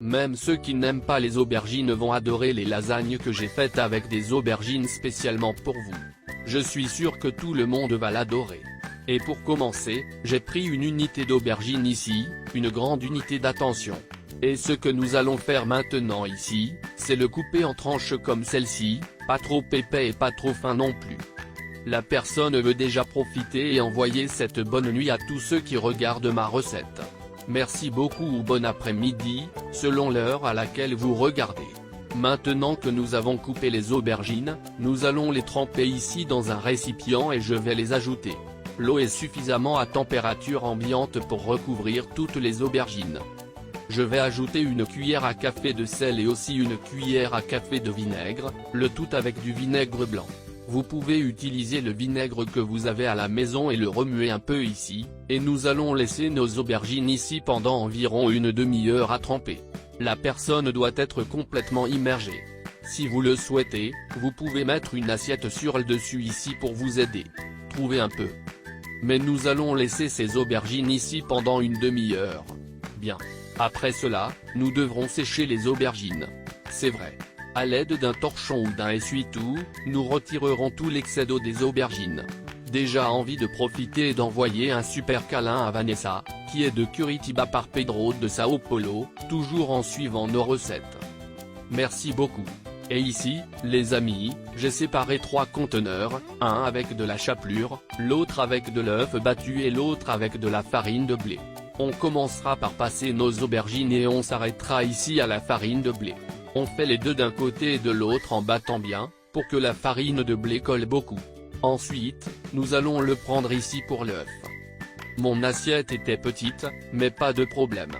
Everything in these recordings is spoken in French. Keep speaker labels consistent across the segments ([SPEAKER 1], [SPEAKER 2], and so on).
[SPEAKER 1] Même ceux qui n'aiment pas les aubergines vont adorer les lasagnes que j'ai faites avec des aubergines spécialement pour vous. Je suis sûr que tout le monde va l'adorer. Et pour commencer, j'ai pris une unité d'aubergine ici, une grande unité d'attention. Et ce que nous allons faire maintenant ici, c'est le couper en tranches comme celle-ci, pas trop épais et pas trop fin non plus. La personne veut déjà profiter et envoyer cette bonne nuit à tous ceux qui regardent ma recette. Merci beaucoup ou bon après-midi, selon l'heure à laquelle vous regardez. Maintenant que nous avons coupé les aubergines, nous allons les tremper ici dans un récipient et je vais les ajouter. L'eau est suffisamment à température ambiante pour recouvrir toutes les aubergines. Je vais ajouter une cuillère à café de sel et aussi une cuillère à café de vinaigre, le tout avec du vinaigre blanc. Vous pouvez utiliser le vinaigre que vous avez à la maison et le remuer un peu ici, et nous allons laisser nos aubergines ici pendant environ une demi-heure à tremper. La personne doit être complètement immergée. Si vous le souhaitez, vous pouvez mettre une assiette sur le dessus ici pour vous aider. Trouvez un peu. Mais nous allons laisser ces aubergines ici pendant une demi-heure. Bien. Après cela, nous devrons sécher les aubergines. C'est vrai. À l'aide d'un torchon ou d'un essuie-tout, nous retirerons tout l'excès d'eau des aubergines. Déjà envie de profiter et d'envoyer un super câlin à Vanessa, qui est de Curitiba par Pedro de Sao Paulo, toujours en suivant nos recettes. Merci beaucoup. Et ici, les amis, j'ai séparé 3 conteneurs, un avec de la chapelure, l'autre avec de l'œuf battu et l'autre avec de la farine de blé. On commencera par passer nos aubergines et on s'arrêtera ici à la farine de blé. On fait les deux d'un côté et de l'autre en battant bien, pour que la farine de blé colle beaucoup. Ensuite, nous allons le prendre ici pour l'œuf. Mon assiette était petite, mais pas de problème.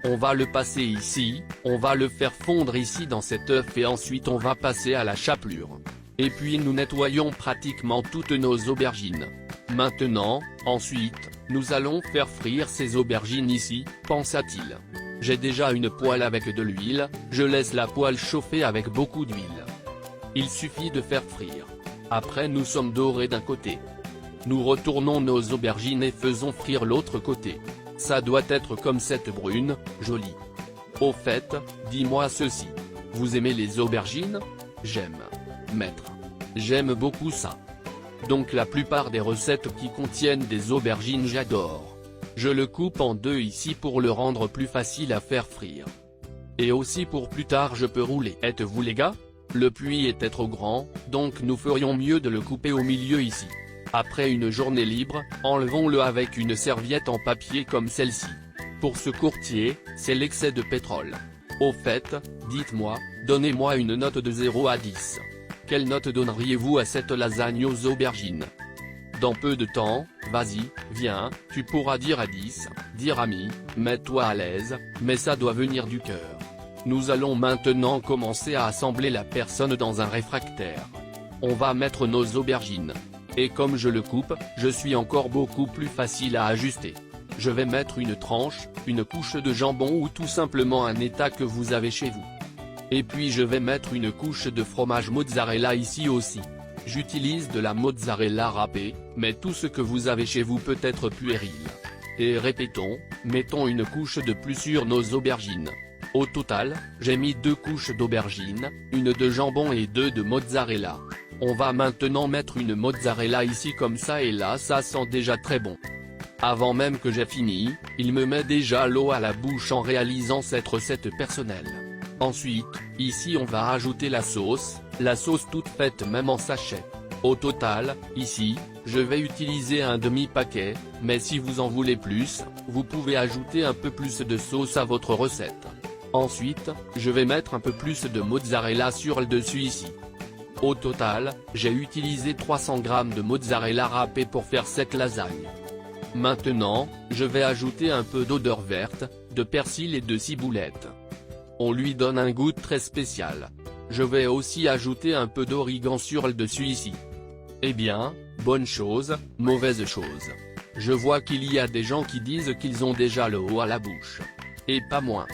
[SPEAKER 1] On va le passer ici, on va le faire fondre ici dans cet œuf et ensuite on va passer à la chapelure. Et puis nous nettoyons pratiquement toutes nos aubergines. Maintenant, ensuite, nous allons faire frire ces aubergines ici, pensa-t-il. J'ai déjà une poêle avec de l'huile, je laisse la poêle chauffer avec beaucoup d'huile. Il suffit de faire frire. Après nous sommes dorés d'un côté. Nous retournons nos aubergines et faisons frire l'autre côté. Ça doit être comme cette brune, jolie. Au fait, dis-moi ceci. Vous aimez les aubergines? J'aime. Maître. J'aime beaucoup ça. Donc la plupart des recettes qui contiennent des aubergines j'adore. Je le coupe en deux ici pour le rendre plus facile à faire frire. Et aussi pour plus tard je peux rouler. Êtes-vous les gars? Le puits était trop grand, donc nous ferions mieux de le couper au milieu ici. Après une journée libre, enlevons-le avec une serviette en papier comme celle-ci. Pour ce courtier, c'est l'excès de pétrole. Au fait, dites-moi, donnez-moi une note de 0 à 10. Quelle note donneriez-vous à cette lasagne aux aubergines? Dans peu de temps, vas-y, viens, tu pourras dire à 10, dire ami, mets-toi à l'aise, mais ça doit venir du cœur. Nous allons maintenant commencer à assembler la personne dans un réfractaire. On va mettre nos aubergines. Et comme je le coupe, je suis encore beaucoup plus facile à ajuster. Je vais mettre une tranche, une couche de jambon ou tout simplement un état que vous avez chez vous. Et puis je vais mettre une couche de fromage mozzarella ici aussi. J'utilise de la mozzarella râpée, mais tout ce que vous avez chez vous peut être puéril. Et répétons, mettons une couche de plus sur nos aubergines. Au total, j'ai mis 2 couches d'aubergines, une de jambon et 2 de mozzarella. On va maintenant mettre une mozzarella ici comme ça et là ça sent déjà très bon. Avant même que j'ai fini, il me met déjà l'eau à la bouche en réalisant cette recette personnelle. Ensuite, ici on va rajouter la sauce toute faite même en sachet. Au total, ici, je vais utiliser un demi-paquet, mais si vous en voulez plus, vous pouvez ajouter un peu plus de sauce à votre recette. Ensuite, je vais mettre un peu plus de mozzarella sur le dessus ici. Au total, j'ai utilisé 300 g de mozzarella râpée pour faire cette lasagne. Maintenant, je vais ajouter un peu d'odeur verte, de persil et de ciboulette. On lui donne un goût très spécial. Je vais aussi ajouter un peu d'origan sur le dessus ici. Eh bien, bonne chose, mauvaise chose. Je vois qu'il y a des gens qui disent qu'ils ont déjà l'eau à la bouche. Et pas moins.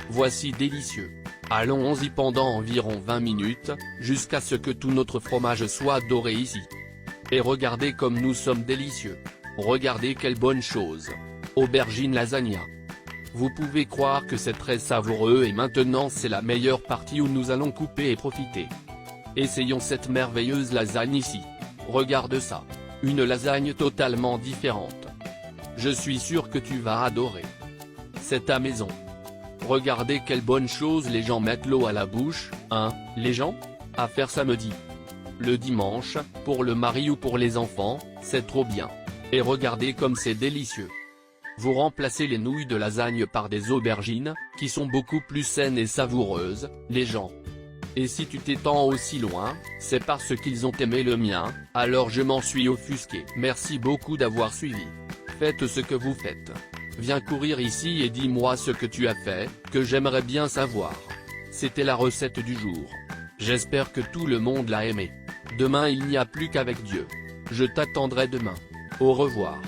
[SPEAKER 1] Voici délicieux. Allons-y pendant environ 20 minutes, jusqu'à ce que tout notre fromage soit doré ici. Et regardez comme nous sommes délicieux. Regardez quelle bonne chose. Aubergine lasagna. Vous pouvez croire que c'est très savoureux et maintenant c'est la meilleure partie où nous allons couper et profiter. Essayons cette merveilleuse lasagne ici. Regarde ça. Une lasagne totalement différente. Je suis sûr que tu vas adorer. C'est ta maison. Regardez quelle bonne chose les gens mettent l'eau à la bouche, hein, les gens ? À faire samedi. Le dimanche, pour le mari ou pour les enfants, c'est trop bien. Et regardez comme c'est délicieux. Vous remplacez les nouilles de lasagne par des aubergines, qui sont beaucoup plus saines et savoureuses, les gens. Et si tu t'étends aussi loin, c'est parce qu'ils ont aimé le mien, alors je m'en suis offusqué. Merci beaucoup d'avoir suivi. Faites ce que vous faites. Viens courir ici et dis-moi ce que tu as fait, que j'aimerais bien savoir. C'était la recette du jour. J'espère que tout le monde l'a aimé. Demain il n'y a plus qu'avec Dieu. Je t'attendrai demain. Au revoir.